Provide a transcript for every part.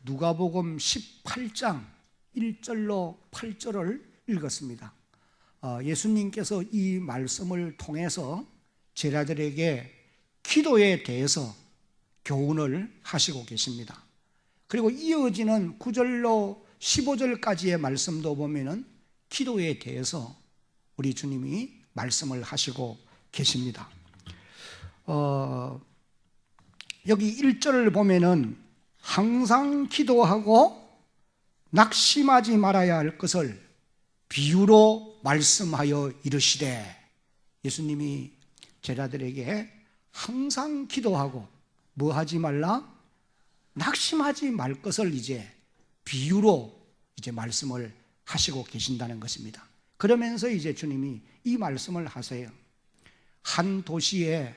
누가복음 18장 1절로 8절을 읽었습니다. 예수님께서 이 말씀을 통해서 제자들에게 기도에 대해서 교훈을 하시고 계십니다. 그리고 이어지는 9절로 15절까지의 말씀도 보면은 기도에 대해서 우리 주님이 말씀을 하시고 계십니다. 여기 1절을 보면은 항상 기도하고 낙심하지 말아야 할 것을 비유로 말씀하여 이르시되, 예수님이 제자들에게 항상 기도하고 뭐 하지 말라? 낙심하지 말 것을 이제 비유로 이제 말씀을 하시고 계신다는 것입니다. 그러면서 이제 주님이 이 말씀을 하세요. 한 도시에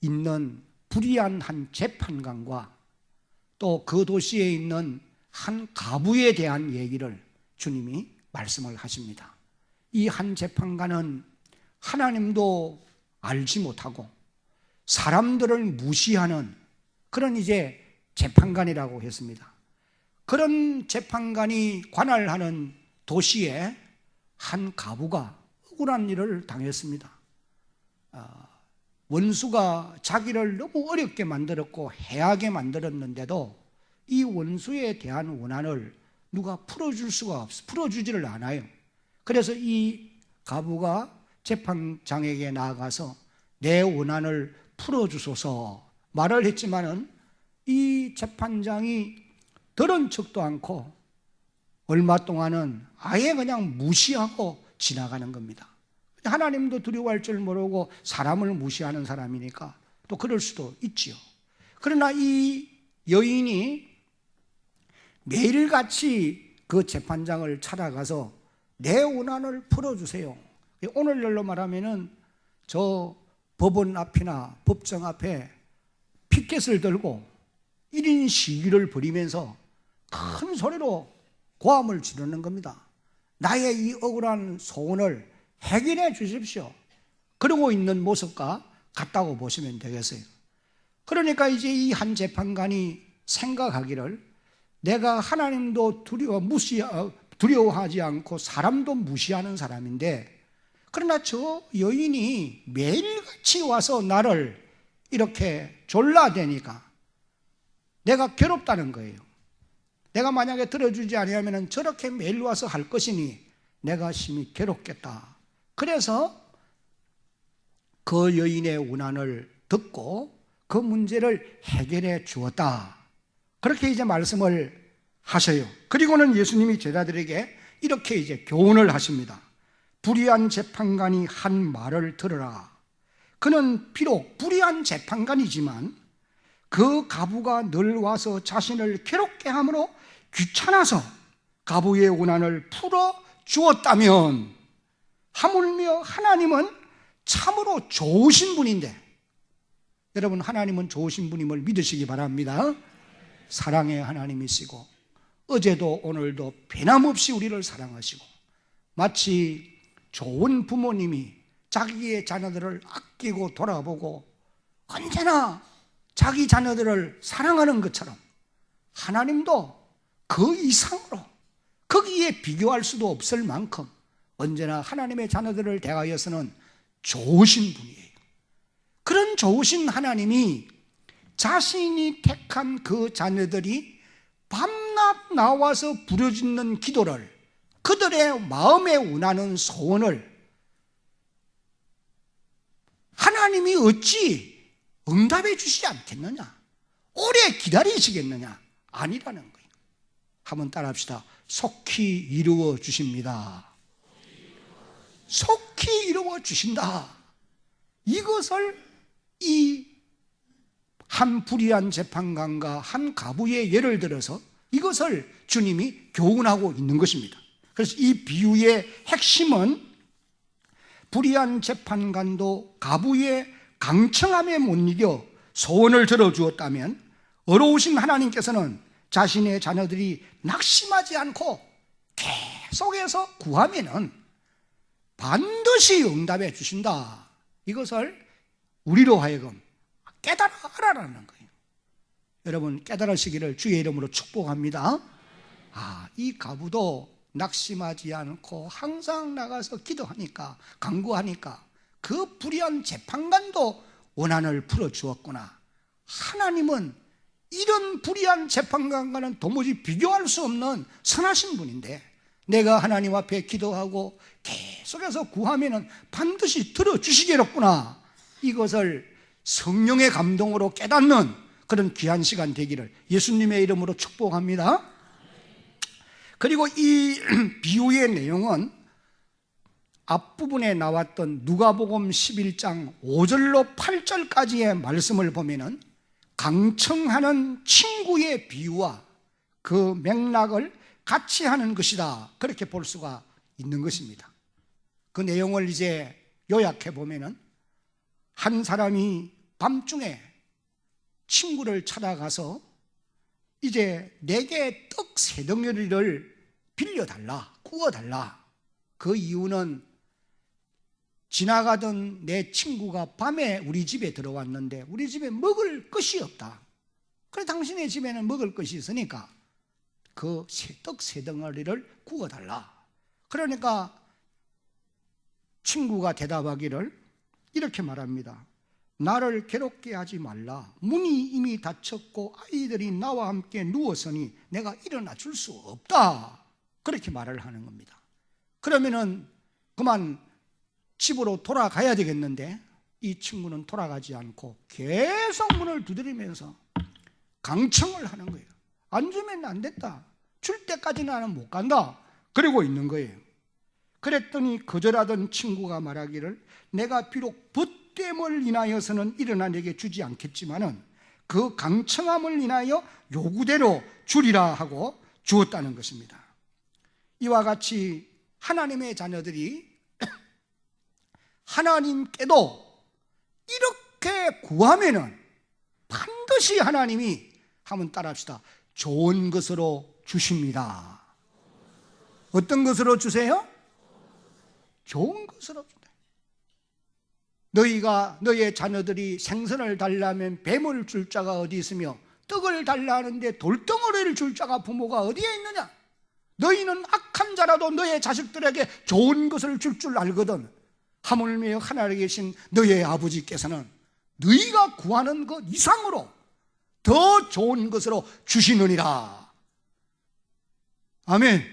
있는 불의한 한 재판관과 또 그 도시에 있는 한 가부에 대한 얘기를 주님이 말씀을 하십니다. 이 한 재판관은 하나님도 알지 못하고 사람들을 무시하는 그런 이제 재판관이라고 했습니다. 그런 재판관이 관할하는 도시에 한 가부가 억울한 일을 당했습니다. 원수가 자기를 너무 어렵게 만들었고 해하게 만들었는데도 이 원수에 대한 원한을 누가 풀어주지를 않아요. 그래서 이 가부가 재판장에게 나아가서 내 원한을 풀어주소서 말을 했지만은 이 재판장이 들은 척도 않고 얼마 동안은 아예 그냥 무시하고 지나가는 겁니다. 하나님도 두려워할 줄 모르고 사람을 무시하는 사람이니까 또 그럴 수도 있지요. 그러나 이 여인이 매일같이 그 재판장을 찾아가서 내 원한을 풀어주세요. 오늘날로 말하면은 저 법원 앞이나 법정 앞에 피켓을 들고 1인 시위를 벌이면서 큰 소리로 고함을 지르는 겁니다. 나의 이 억울한 소원을 해결해 주십시오. 그러고 있는 모습과 같다고 보시면 되겠어요. 그러니까 이제 이 한 재판관이 생각하기를 내가 하나님도 두려워하지 않고 사람도 무시하는 사람인데, 그러나 저 여인이 매일같이 와서 나를 이렇게 졸라대니까 내가 괴롭다는 거예요. 내가 만약에 들어주지 않으면 저렇게 매일 와서 할 것이니 내가 심히 괴롭겠다. 그래서 그 여인의 원한을 듣고 그 문제를 해결해 주었다. 그렇게 이제 말씀을 하셔요. 그리고는 예수님이 제자들에게 이렇게 이제 교훈을 하십니다. 불의한 재판관이 한 말을 들으라. 그는 비록 불의한 재판관이지만 그 가부가 늘 와서 자신을 괴롭게 함으로 귀찮아서 가부의 원한을 풀어 주었다면, 하물며 하나님은 참으로 좋으신 분인데, 여러분 하나님은 좋으신 분임을 믿으시기 바랍니다. 사랑의 하나님이시고 어제도 오늘도 변함없이 우리를 사랑하시고, 마치 좋은 부모님이 자기의 자녀들을 아끼고 돌아보고 언제나 자기 자녀들을 사랑하는 것처럼 하나님도 그 이상으로 거기에 비교할 수도 없을 만큼 언제나 하나님의 자녀들을 대하여서는 좋으신 분이에요. 그런 좋으신 하나님이 자신이 택한 그 자녀들이 밤낮 나와서 부르짖는 기도를, 그들의 마음에 원하는 소원을 하나님이 어찌 응답해 주시지 않겠느냐? 오래 기다리시겠느냐? 아니라는 거예요. 한번 따라합시다. 속히 이루어 주십니다. 속히 이루어 주신다. 이것을 이 한 불의한 재판관과 한 가부의 예를 들어서 이것을 주님이 교훈하고 있는 것입니다. 그래서 이 비유의 핵심은 불의한 재판관도 가부의 강청함에 못 이겨 소원을 들어주었다면, 어려우신 하나님께서는 자신의 자녀들이 낙심하지 않고 계속해서 구하면은 반드시 응답해 주신다. 이것을 우리로 하여금 깨달아라는 거예요. 여러분 깨달으시기를 주의 이름으로 축복합니다. 이 과부도 낙심하지 않고 항상 나가서 기도하니까, 간구하니까 그 불의한 재판관도 원한을 풀어주었구나. 하나님은 이런 불의한 재판관과는 도무지 비교할 수 없는 선하신 분인데, 내가 하나님 앞에 기도하고 계속해서 구하면 반드시 들어주시겠구나. 이것을 성령의 감동으로 깨닫는 그런 귀한 시간 되기를 예수님의 이름으로 축복합니다. 그리고 이 비유의 내용은 앞부분에 나왔던 누가복음 11장 5절로 8절까지의 말씀을 보면은 강청하는 친구의 비유와 그 맥락을 같이 하는 것이다, 그렇게 볼 수가 있는 것입니다. 그 내용을 이제 요약해 보면은 한 사람이 밤중에 친구를 찾아가서 이제 내게 떡 세 덩어리를 빌려달라, 구워달라. 그 이유는 지나가던 내 친구가 밤에 우리 집에 들어왔는데 우리 집에 먹을 것이 없다. 그래 당신의 집에는 먹을 것이 있으니까 그 떡 세 덩어리를 구워달라. 그러니까 친구가 대답하기를 이렇게 말합니다. 나를 괴롭게 하지 말라. 문이 이미 닫혔고 아이들이 나와 함께 누웠으니 내가 일어나 줄 수 없다. 그렇게 말을 하는 겁니다. 그러면은 그만 집으로 돌아가야 되겠는데 이 친구는 돌아가지 않고 계속 문을 두드리면서 강청을 하는 거예요. 안 주면 안 됐다. 줄 때까지 나는 못 간다. 그러고 있는 거예요. 그랬더니 거절하던 친구가 말하기를 내가 비록 돛댐을 인하여서는 일어나 내게 주지 않겠지만은 그 강청함을 인하여 요구대로 주리라 하고 주었다는 것입니다. 이와 같이 하나님의 자녀들이 하나님께도 이렇게 구하면은 반드시 하나님이, 한번 따라합시다, 좋은 것으로 주십니다. 어떤 것으로 주세요? 좋은 것으로 준다. 너희가, 너희의 자녀들이 생선을 달라면 뱀을 줄 자가 어디 있으며 떡을 달라 하는데 돌덩어리를 줄 자가 부모가 어디에 있느냐? 너희는 악한 자라도 너의 자식들에게 좋은 것을 줄 줄 알거든. 하물며 하늘에 계신 너희의 아버지께서는 너희가 구하는 것 이상으로 더 좋은 것으로 주시느니라. 아멘.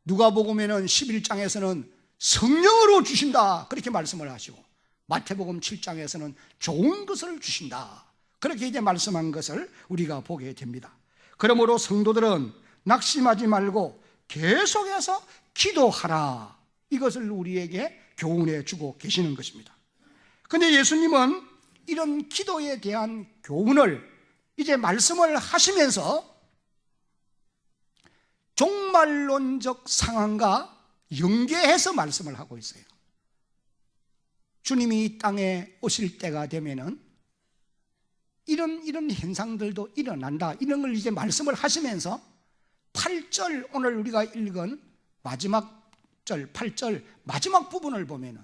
누가복음에는 11장에서는 성령으로 주신다, 그렇게 말씀을 하시고 마태복음 7장에서는 좋은 것을 주신다, 그렇게 이제 말씀한 것을 우리가 보게 됩니다. 그러므로 성도들은 낙심하지 말고 계속해서 기도하라, 이것을 우리에게 교훈해 주고 계시는 것입니다. 그런데 예수님은 이런 기도에 대한 교훈을 이제 말씀을 하시면서 종말론적 상황과 연계해서 말씀을 하고 있어요. 주님이 이 땅에 오실 때가 되면은 이런 현상들도 일어난다, 이런 걸 이제 말씀을 하시면서 8절, 오늘 우리가 읽은 마지막 절 8절 마지막 부분을 보면은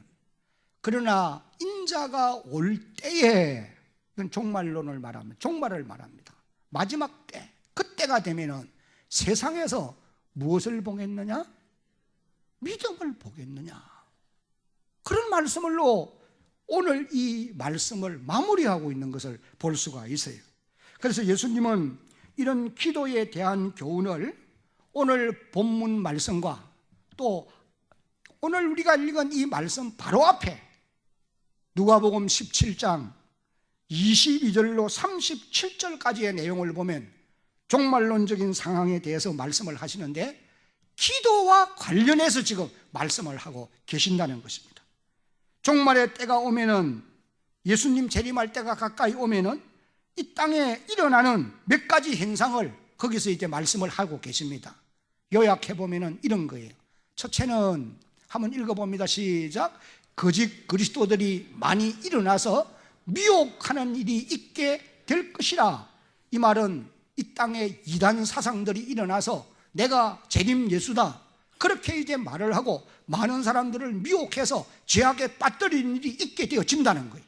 그러나 인자가 올 때에, 이건 종말론을 말합니다. 종말을 말합니다. 마지막 때, 그때가 되면은 세상에서 무엇을 보겠느냐? 믿음을 보겠느냐? 그런 말씀으로 오늘 이 말씀을 마무리하고 있는 것을 볼 수가 있어요. 그래서 예수님은 이런 기도에 대한 교훈을 오늘 본문 말씀과 또 오늘 우리가 읽은 이 말씀 바로 앞에 누가복음 17장 22절로 37절까지의 내용을 보면 종말론적인 상황에 대해서 말씀을 하시는데 기도와 관련해서 지금 말씀을 하고 계신다는 것입니다. 종말의 때가 오면은, 예수님 재림할 때가 가까이 오면은 이 땅에 일어나는 몇 가지 현상을 거기서 이제 말씀을 하고 계십니다. 요약해 보면은 이런 거예요. 첫째는 한번 읽어봅니다. 시작. 거짓 그리스도들이 많이 일어나서 미혹하는 일이 있게 될 것이라. 이 말은 이 땅에 이단 사상들이 일어나서 내가 재림 예수다, 그렇게 이제 말을 하고 많은 사람들을 미혹해서 죄악에 빠뜨리는 일이 있게 되어진다는 거예요.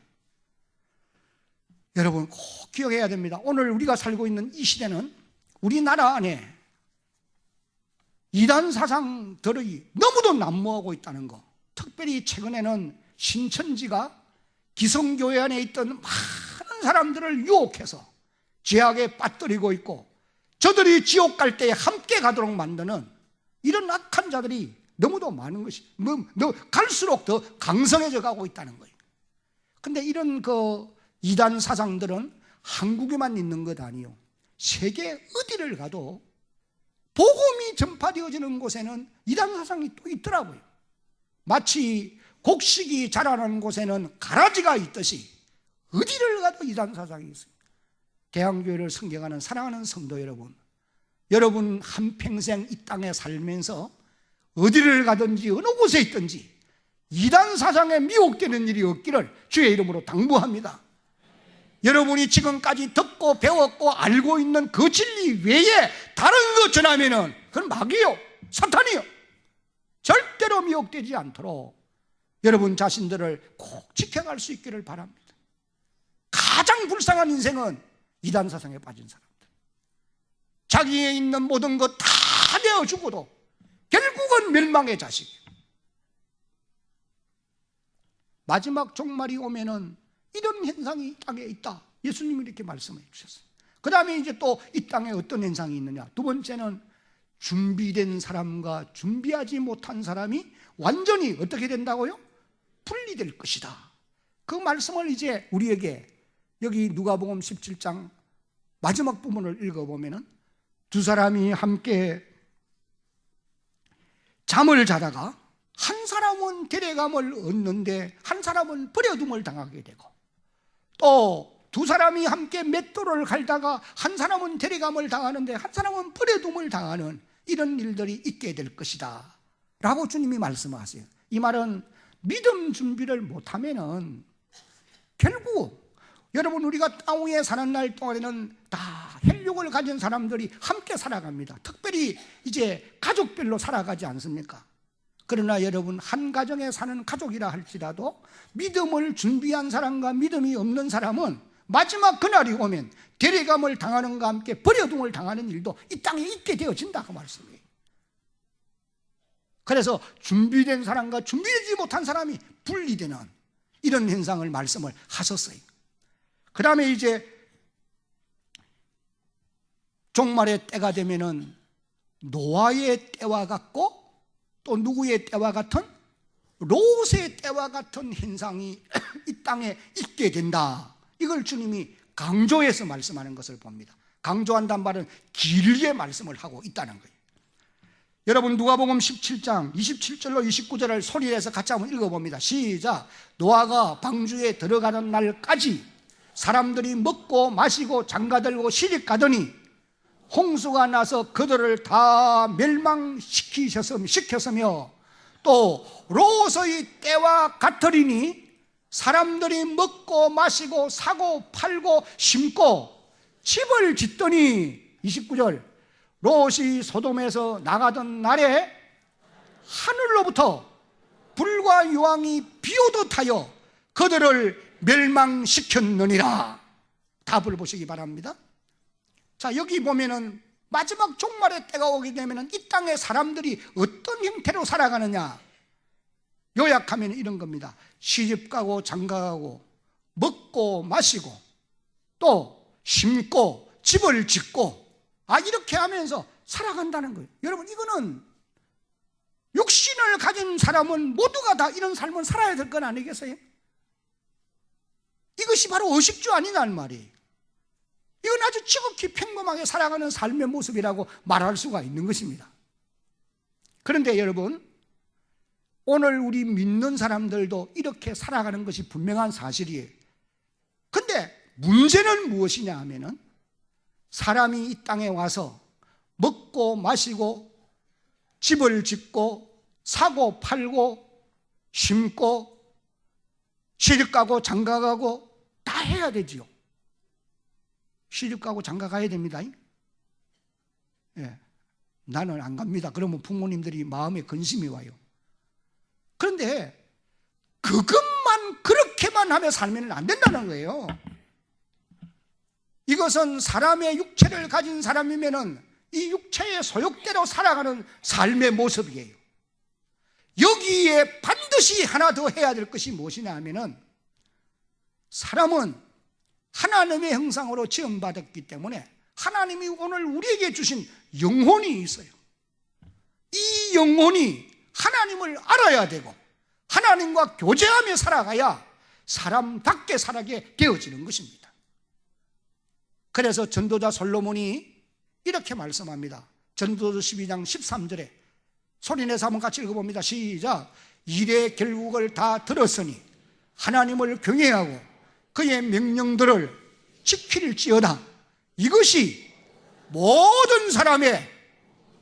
여러분 꼭 기억해야 됩니다. 오늘 우리가 살고 있는 이 시대는 우리나라 안에 이단 사상들이 너무도 난무하고 있다는 거. 특별히 최근에는 신천지가 기성교회 안에 있던 많은 사람들을 유혹해서 죄악에 빠뜨리고 있고, 저들이 지옥 갈 때 함께 가도록 만드는 이런 악한 자들이 너무도 많은 것이, 갈수록 더 강성해져 가고 있다는 거예요. 근데 이런 이단 사상들은 한국에만 있는 것 아니요, 세계 어디를 가도 복음이 전파되어지는 곳에는 이단 사상이 또 있더라고요. 마치 곡식이 자라는 곳에는 가라지가 있듯이 어디를 가도 이단 사상이 있습니다. 대한교회를 섬겨가는 사랑하는 성도 여러분, 여러분 한평생 이 땅에 살면서 어디를 가든지 어느 곳에 있든지 이단 사상에 미혹되는 일이 없기를 주의 이름으로 당부합니다. 여러분이 지금까지 듣고 배웠고 알고 있는 그 진리 외에 다른 거 전하면은 그건 마귀요, 사탄이요. 절대로 미혹되지 않도록 여러분 자신들을 꼭 지켜갈 수 있기를 바랍니다. 가장 불쌍한 인생은 이단 사상에 빠진 사람들. 자기에 있는 모든 것 다 내어주고도 결국은 멸망의 자식이에요. 마지막 종말이 오면은 이런 현상이 땅에 있다. 예수님이 이렇게 말씀해 주셨어요. 그 다음에 이제 또 이 땅에 어떤 현상이 있느냐. 두 번째는 준비된 사람과 준비하지 못한 사람이 완전히 어떻게 된다고요? 분리될 것이다. 그 말씀을 이제 우리에게 여기 누가복음 17장 마지막 부분을 읽어보면은, 두 사람이 함께 잠을 자다가 한 사람은 데려감을 얻는데 한 사람은 버려둠을 당하게 되고, 또 두 사람이 함께 맷돌을 갈다가 한 사람은 데려감을 당하는데 한 사람은 버려둠을 당하는 이런 일들이 있게 될 것이다 라고 주님이 말씀하세요. 이 말은 믿음 준비를 못하면은 결국 여러분, 우리가 땅 위에 사는 날 동안에는 다 혈육을 가진 사람들이 함께 살아갑니다. 특별히 이제 가족별로 살아가지 않습니까? 그러나 여러분, 한 가정에 사는 가족이라 할지라도 믿음을 준비한 사람과 믿음이 없는 사람은 마지막 그날이 오면 데려감을 당하는 것과 함께 버려둠을 당하는 일도 이 땅에 있게 되어진다, 그 말씀이에요. 그래서 준비된 사람과 준비되지 못한 사람이 분리되는 이런 현상을 말씀을 하셨어요. 그 다음에 이제 종말의 때가 되면은 노아의 때와 같고 또 누구의 때와 같은? 롯의 때와 같은 현상이 이 땅에 있게 된다. 이걸 주님이 강조해서 말씀하는 것을 봅니다. 강조한다는 말은 길게 말씀을 하고 있다는 거예요. 여러분, 누가복음 17장 27절로 29절을 소리내서 같이 한번 읽어봅니다. 시작. 노아가 방주에 들어가는 날까지 사람들이 먹고 마시고 장가들고 시집가더니 홍수가 나서 그들을 다 멸망시켰으며 또 롯의 때와 같으리니 사람들이 먹고 마시고 사고 팔고 심고 집을 짓더니 29절 롯이 소돔에서 나가던 날에 하늘로부터 불과 유황이 비오듯 하여 그들을 멸망시켰느니라. 답을 보시기 바랍니다. 자, 여기 보면은 마지막 종말의 때가 오게 되면은 이 땅의 사람들이 어떤 형태로 살아가느냐, 요약하면 이런 겁니다. 시집가고 장가가고 먹고 마시고 또 심고 집을 짓고 이렇게 하면서 살아간다는 거예요. 여러분, 이거는 육신을 가진 사람은 모두가 다 이런 삶을 살아야 될 건 아니겠어요? 이것이 바로 의식주 아니냐는 말이에요. 이건 아주 지극히 평범하게 살아가는 삶의 모습이라고 말할 수가 있는 것입니다. 그런데 여러분, 오늘 우리 믿는 사람들도 이렇게 살아가는 것이 분명한 사실이에요. 근데 문제는 무엇이냐 하면은, 사람이 이 땅에 와서 먹고 마시고 집을 짓고 사고 팔고 심고 시집가고 장가가고 다 해야 되지요. 시집가고 장가가야 됩니다. 예, 나는 안 갑니다. 그러면 부모님들이 마음에 근심이 와요. 그런데 그것만 그렇게만 하며 살면 안 된다는 거예요. 이것은 사람의 육체를 가진 사람이면은 이 육체의 소욕대로 살아가는 삶의 모습이에요. 여기에 반드시 하나 더 해야 될 것이 무엇이냐 하면은, 사람은 하나님의 형상으로 지음받았기 때문에 하나님이 오늘 우리에게 주신 영혼이 있어요. 이 영혼이 하나님을 알아야 되고 하나님과 교제하며 살아가야 사람답게 살아게 되어지는 것입니다. 그래서 전도자 솔로몬이 이렇게 말씀합니다. 전도서 12장 13절에 소리내서 한번 같이 읽어봅니다. 시작. 일의 결국을 다 들었으니 하나님을 경외하고 그의 명령들을 지킬지어다. 이것이 모든 사람의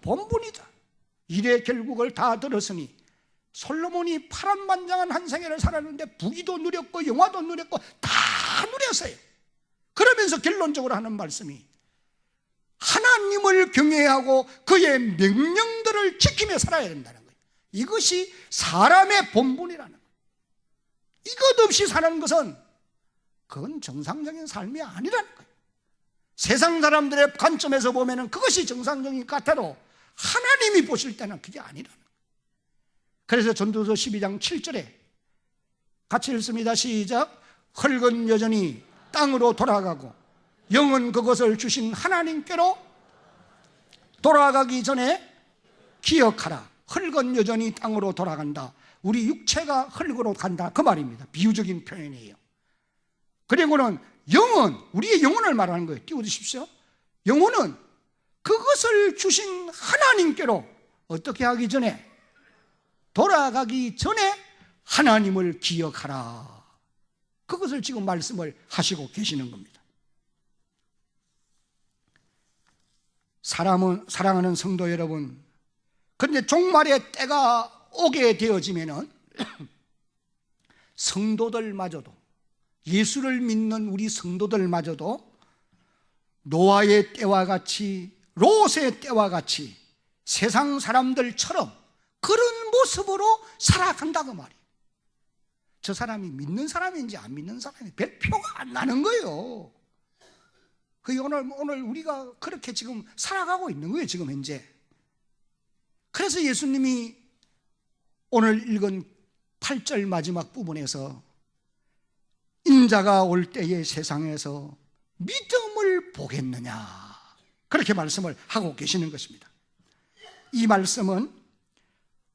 본분이다. 일의 결국을 다 들었으니, 솔로몬이 파란만장한 한 생애를 살았는데 부귀도 누렸고 영화도 누렸고 다 누렸어요. 그러면서 결론적으로 하는 말씀이 하나님을 경외하고 그의 명령들을 지키며 살아야 된다는 거예요. 이것이 사람의 본분이라는 거예요. 이것 없이 사는 것은 그건 정상적인 삶이 아니라는 거예요. 세상 사람들의 관점에서 보면 그것이 정상적인 것 같아도 하나님이 보실 때는 그게 아니라는 거예요. 그래서 전도서 12장 7절에 같이 읽습니다. 시작. 흙은 여전히 땅으로 돌아가고 영은 그것을 주신 하나님께로 돌아가기 전에 기억하라. 흙은 여전히 땅으로 돌아간다. 우리 육체가 흙으로 간다, 그 말입니다. 비유적인 표현이에요. 그리고는 영은, 우리의 영혼을 말하는 거예요. 띄워주십시오. 영혼은 그것을 주신 하나님께로 어떻게 하기 전에, 돌아가기 전에 하나님을 기억하라. 그것을 지금 말씀을 하시고 계시는 겁니다. 사랑하는 성도 여러분, 그런데 종말의 때가 오게 되어지면은 성도들마저도, 예수를 믿는 우리 성도들마저도 노아의 때와 같이, 롯의 때와 같이 세상 사람들처럼 그런 모습으로 살아간다고 말이에요. 저 사람이 믿는 사람인지 안 믿는 사람인지 별 표가 안 나는 거예요. 오늘 우리가 그렇게 지금 살아가고 있는 거예요, 지금 현재. 그래서 예수님이 오늘 읽은 8절 마지막 부분에서 인자가 올 때에 세상에서 믿음을 보겠느냐, 그렇게 말씀을 하고 계시는 것입니다. 이 말씀은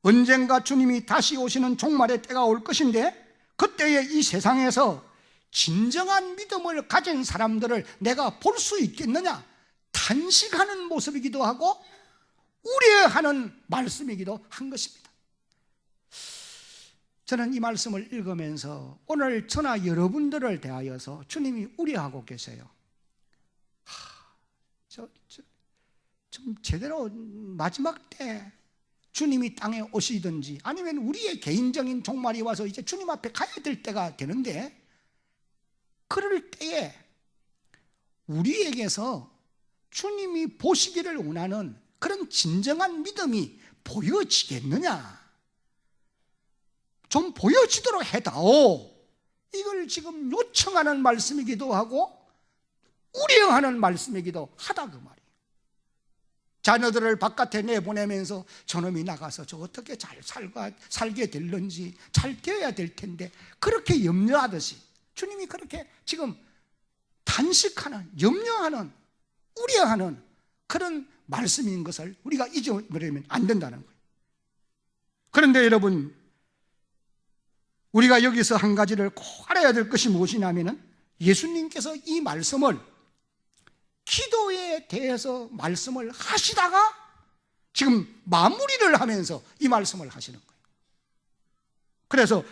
언젠가 주님이 다시 오시는 종말의 때가 올 것인데, 그때에 이 세상에서 진정한 믿음을 가진 사람들을 내가 볼 수 있겠느냐, 탄식하는 모습이기도 하고 우려하는 말씀이기도 한 것입니다. 저는 이 말씀을 읽으면서 오늘 저나 여러분들을 대하여서 주님이 우려하고 계세요. 좀 제대로 마지막 때 주님이 땅에 오시든지, 아니면 우리의 개인적인 종말이 와서 이제 주님 앞에 가야 될 때가 되는데, 그럴 때에 우리에게서 주님이 보시기를 원하는 그런 진정한 믿음이 보여지겠느냐, 좀 보여지도록 해다오. 이걸 지금 요청하는 말씀이기도 하고 우려하는 말씀이기도 하다, 그 말이에요. 자녀들을 바깥에 내보내면서 저놈이 나가서 저 어떻게 잘 살게 될런지, 잘 되어야 될 텐데, 그렇게 염려하듯이 주님이 그렇게 지금 단식하는, 염려하는, 우려하는 그런 말씀인 것을 우리가 잊어버리면 안 된다는 거예요. 그런데 여러분, 우리가 여기서 한 가지를 꼭 알아야 될 것이 무엇이냐면은, 예수님께서 이 말씀을 기도에 대해서 말씀을 하시다가 지금 마무리를 하면서 이 말씀을 하시는 거예요. 그래서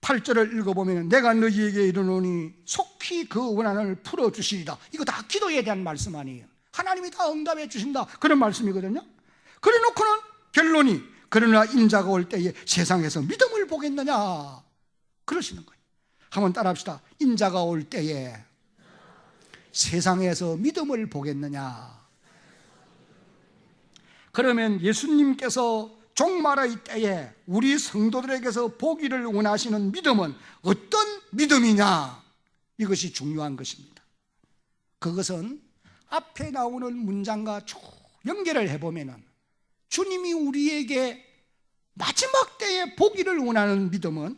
8절을 읽어보면 내가 너희에게 이르노니 속히 그 원한을 풀어주시리다. 이거 다 기도에 대한 말씀 아니에요. 하나님이 다 응답해 주신다, 그런 말씀이거든요. 그래 놓고는 결론이 그러나 인자가 올 때에 세상에서 믿음을 보겠느냐, 그러시는 거예요. 한번 따라합시다. 인자가 올 때에 세상에서 믿음을 보겠느냐. 그러면 예수님께서 종말의 때에 우리 성도들에게서 보기를 원하시는 믿음은 어떤 믿음이냐, 이것이 중요한 것입니다. 그것은 앞에 나오는 문장과 쭉 연결을 해보면 주님이 우리에게 마지막 때에 보기를 원하는 믿음은,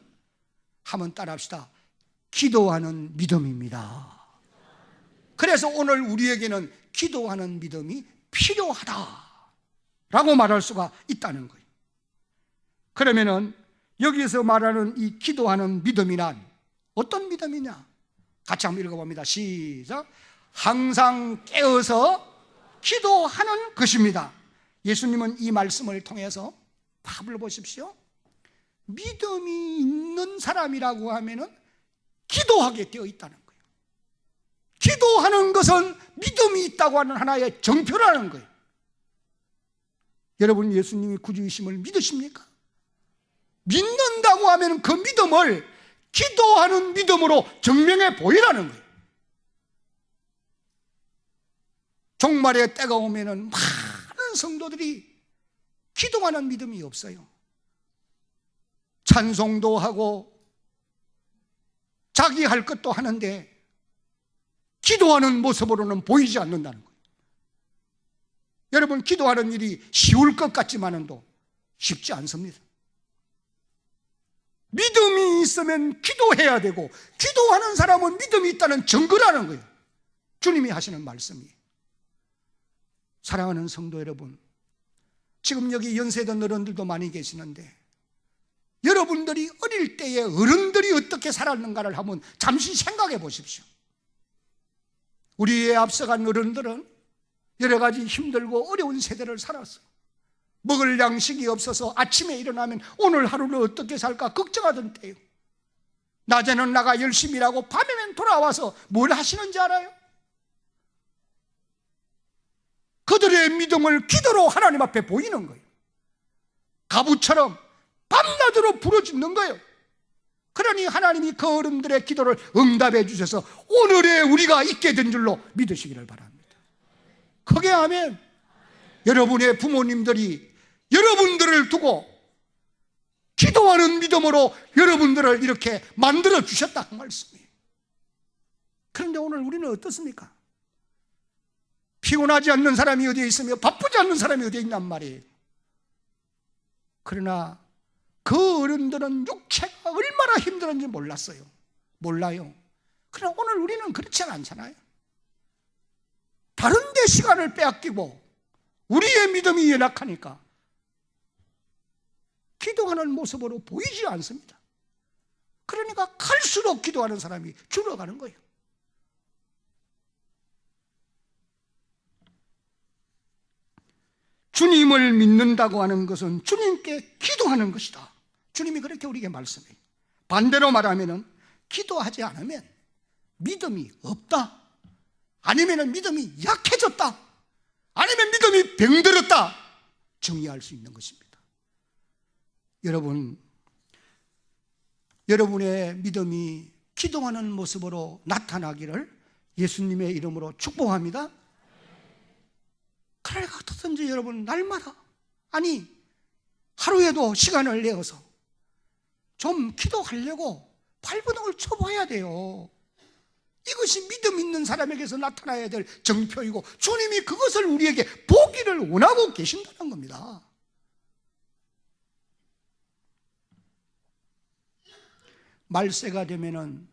한번 따라합시다, 기도하는 믿음입니다. 그래서 오늘 우리에게는 기도하는 믿음이 필요하다라고 말할 수가 있다는 거예요. 그러면은 여기서 말하는 이 기도하는 믿음이란 어떤 믿음이냐? 같이 한번 읽어봅니다. 시작. 항상 깨어서 기도하는 것입니다. 예수님은 이 말씀을 통해서 답을 보십시오. 믿음이 있는 사람이라고 하면은 기도하게 되어 있다는 거예요. 기도하는 것은 믿음이 있다고 하는 하나의 정표라는 거예요. 여러분, 예수님이 구주이심을 믿으십니까? 믿는다고 하면 그 믿음을 기도하는 믿음으로 증명해 보이라는 거예요. 종말의 때가 오면은 많은 성도들이 기도하는 믿음이 없어요. 찬송도 하고 자기 할 것도 하는데 기도하는 모습으로는 보이지 않는다는 거예요. 여러분, 기도하는 일이 쉬울 것 같지만도 쉽지 않습니다. 믿음이 있으면 기도해야 되고, 기도하는 사람은 믿음이 있다는 증거라는 거예요. 주님이 하시는 말씀이에요. 사랑하는 성도 여러분, 지금 여기 연세든 어른들도 많이 계시는데, 여러분들이 어릴 때에 어른들이 어떻게 살았는가를 한번 잠시 생각해 보십시오. 우리의 앞서간 어른들은 여러 가지 힘들고 어려운 세대를 살았어요. 먹을 양식이 없어서 아침에 일어나면 오늘 하루를 어떻게 살까 걱정하던 때요. 낮에는 나가 열심히 일하고 밤에는 돌아와서 뭘 하시는지 알아요? 그들의 믿음을 기도로 하나님 앞에 보이는 거예요. 가부처럼 밤낮으로 부르짖는 거예요. 그러니 하나님이 그 어른들의 기도를 응답해 주셔서 오늘의 우리가 있게 된 줄로 믿으시기를 바랍니다. 크게 하면 여러분의 부모님들이 여러분들을 두고 기도하는 믿음으로 여러분들을 이렇게 만들어 주셨다 그 말씀이에요. 그런데 오늘 우리는 어떻습니까? 피곤하지 않는 사람이 어디에 있으며 바쁘지 않는 사람이 어디에 있냔 말이에요. 그러나 그 어른들은 육체가 얼마나 힘들었는지 몰라요. 그러나 오늘 우리는 그렇지 않잖아요. 다른 데 시간을 빼앗기고 우리의 믿음이 연약하니까 기도하는 모습으로 보이지 않습니다. 그러니까 갈수록 기도하는 사람이 줄어가는 거예요. 주님을 믿는다고 하는 것은 주님께 기도하는 것이다. 주님이 그렇게 우리에게 말씀해요. 반대로 말하면 기도하지 않으면 믿음이 없다, 아니면 믿음이 약해졌다, 아니면 믿음이 병들었다 정의할 수 있는 것입니다. 여러분, 여러분의 믿음이 기도하는 모습으로 나타나기를 예수님의 이름으로 축복합니다. 그러니까 어떻든지 여러분 날마다, 아니 하루에도 시간을 내어서 좀 기도하려고 발버둥을 쳐봐야 돼요. 이것이 믿음 있는 사람에게서 나타나야 될 정표이고 주님이 그것을 우리에게 보기를 원하고 계신다는 겁니다. 말세가 되면은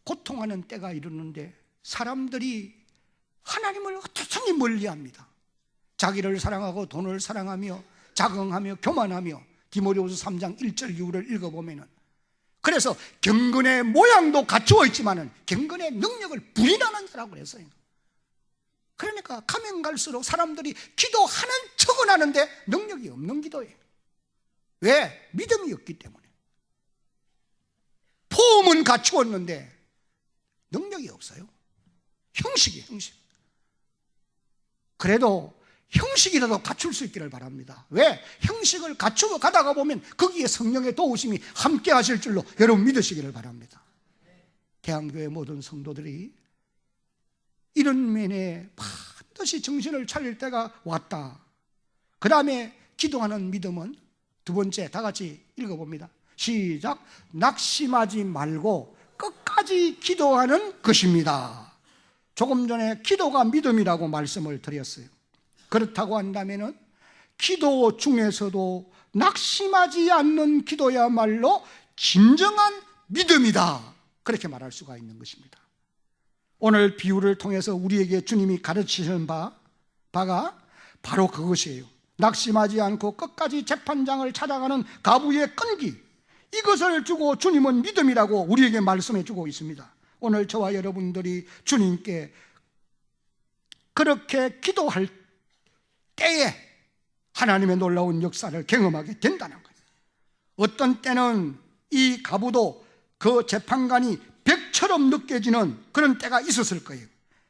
고통하는 때가 이르는데 사람들이 하나님을 어떻게 멀리합니다. 자기를 사랑하고 돈을 사랑하며 자긍하며 교만하며 디모데후서 3장 1절 이후를 읽어보면은, 그래서 경건의 모양도 갖추어 있지만은 경건의 능력을 부인하는 자라고 그랬어요. 그러니까 가면 갈수록 사람들이 기도하는 척은 하는데 능력이 없는 기도예요. 왜? 믿음이 없기 때문에. 포음은 갖추었는데 능력이 없어요. 형식이에요, 형식. 그래도 형식이라도 갖출 수 있기를 바랍니다. 왜? 형식을 갖추고 가다가 보면 거기에 성령의 도우심이 함께 하실 줄로 여러분 믿으시기를 바랍니다. 대한교회 모든 성도들이 이런 면에 반드시 정신을 차릴 때가 왔다. 그 다음에 기도하는 믿음은 두 번째, 다 같이 읽어봅니다. 시작. 낙심하지 말고 끝까지 기도하는 것입니다. 조금 전에 기도가 믿음이라고 말씀을 드렸어요. 그렇다고 한다면은 기도 중에서도 낙심하지 않는 기도야말로 진정한 믿음이다, 그렇게 말할 수가 있는 것입니다. 오늘 비유를 통해서 우리에게 주님이 가르치는 바가 바로 그것이에요. 낙심하지 않고 끝까지 재판장을 찾아가는 가부의 끈기, 이것을 주고 주님은 믿음이라고 우리에게 말씀해 주고 있습니다. 오늘 저와 여러분들이 주님께 그렇게 기도할 때에 하나님의 놀라운 역사를 경험하게 된다는 거예요. 어떤 때는 이 가부도 그 재판관이 벽처럼 느껴지는 그런 때가 있었을 거예요.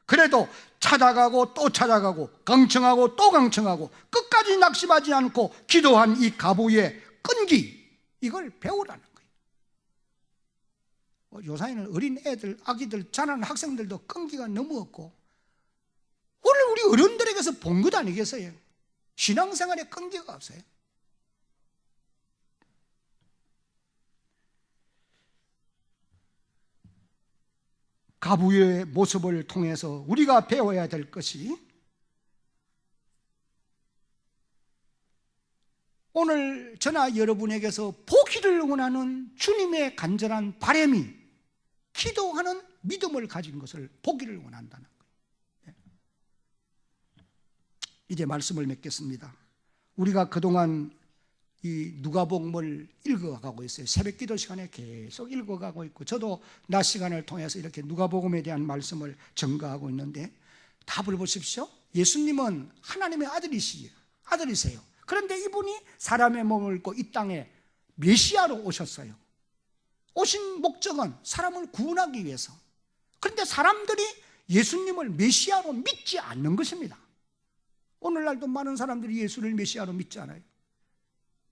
그래도 찾아가고 또 찾아가고 강청하고 또 강청하고 끝까지 낙심하지 않고 기도한 이 가부의 끈기, 이걸 배우라는 거예요. 요사이는 어린 애들, 아기들, 자라는 학생들도 끈기가 너무 없고, 오늘 우리 어른들에게서 본 것 아니겠어요? 신앙생활에 끈기가 없어요. 가부의 모습을 통해서 우리가 배워야 될 것이, 오늘 저나 여러분에게서 보기를 원하는 주님의 간절한 바람이 기도하는 믿음을 가진 것을 보기를 원한다는 거예요. 이제 말씀을 맺겠습니다. 우리가 그동안 이 누가복음을 읽어가고 있어요. 새벽 기도 시간에 계속 읽어가고 있고, 저도 낮 시간을 통해서 이렇게 누가복음에 대한 말씀을 전가하고 있는데, 답을 보십시오. 예수님은 하나님의 아들이세요. 그런데 이분이 사람의 몸을 입고 이 땅에 메시아로 오셨어요. 오신 목적은 사람을 구원하기 위해서. 그런데 사람들이 예수님을 메시아로 믿지 않는 것입니다. 오늘날도 많은 사람들이 예수를 메시아로 믿지 않아요.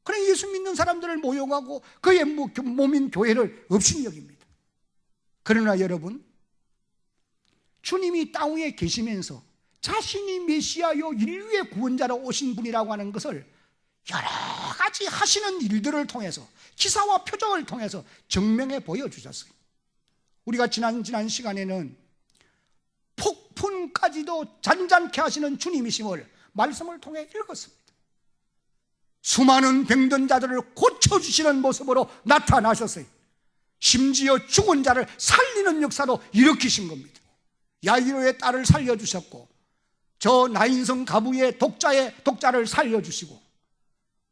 그래, 예수 믿는 사람들을 모욕하고 그의 몸인 교회를 업신여깁니다. 그러나 여러분, 주님이 땅 위에 계시면서 자신이 메시아요 인류의 구원자로 오신 분이라고 하는 것을 여러 가지 하시는 일들을 통해서, 기사와 표적을 통해서 증명해 보여주셨어요. 우리가 지난 시간에는 폭풍까지도 잔잔케 하시는 주님이심을 말씀을 통해 읽었습니다. 수많은 병든 자들을 고쳐주시는 모습으로 나타나셨어요. 심지어 죽은 자를 살리는 역사도 일으키신 겁니다. 야이로의 딸을 살려주셨고, 저 나인성 가부의 독자를 살려주시고,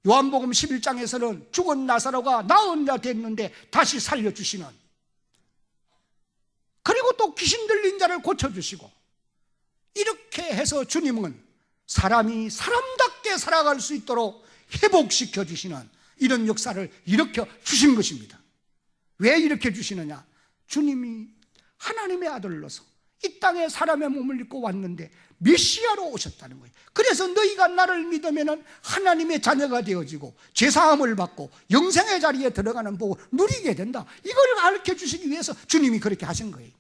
요한복음 11장에서는 죽은 나사로가 나은 자 됐는데 다시 살려주시는, 그리고 또 귀신 들린 자를 고쳐주시고, 이렇게 해서 주님은 사람이 사람답게 살아갈 수 있도록 회복시켜 주시는 이런 역사를 일으켜 주신 것입니다. 왜 이렇게 주시느냐? 주님이 하나님의 아들로서 이 땅에 사람의 몸을 입고 왔는데 메시아로 오셨다는 거예요. 그래서 너희가 나를 믿으면 하나님의 자녀가 되어지고 죄사함을 받고 영생의 자리에 들어가는 복을 누리게 된다. 이걸 가르쳐 주시기 위해서 주님이 그렇게 하신 거예요.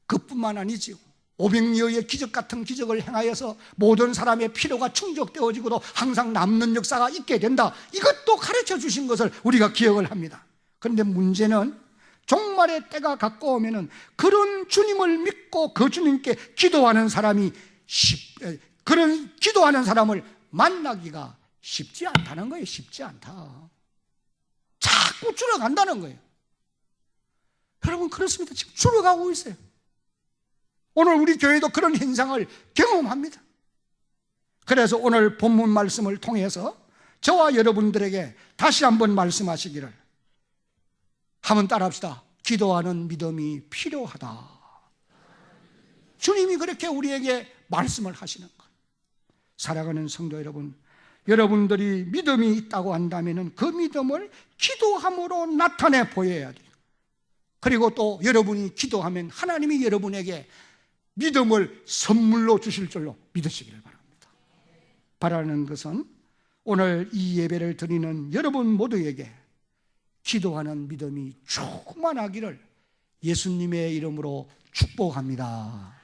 그뿐만 아니지요. 500여의 기적 같은 기적을 행하여서 모든 사람의 필요가 충족되어지고도 항상 남는 역사가 있게 된다. 이것도 가르쳐 주신 것을 우리가 기억을 합니다. 그런데 문제는 종말의 때가 가까우면 그런 주님을 믿고 그 주님께 기도하는 사람이 그런 기도하는 사람을 만나기가 쉽지 않다는 거예요. 쉽지 않다. 자꾸 줄어간다는 거예요. 여러분, 그렇습니다. 지금 줄어가고 있어요. 오늘 우리 교회도 그런 현상을 경험합니다. 그래서 오늘 본문 말씀을 통해서 저와 여러분들에게 다시 한번 말씀하시기를, 한번 따라합시다. 기도하는 믿음이 필요하다. 주님이 그렇게 우리에게 말씀을 하시는 거예요. 사랑하는 성도 여러분, 여러분들이 믿음이 있다고 한다면 그 믿음을 기도함으로 나타내 보여야 돼요. 그리고 또 여러분이 기도하면 하나님이 여러분에게 믿음을 선물로 주실 줄로 믿으시기를 바랍니다. 바라는 것은 오늘 이 예배를 드리는 여러분 모두에게 기도하는 믿음이 충만하기를 예수님의 이름으로 축복합니다.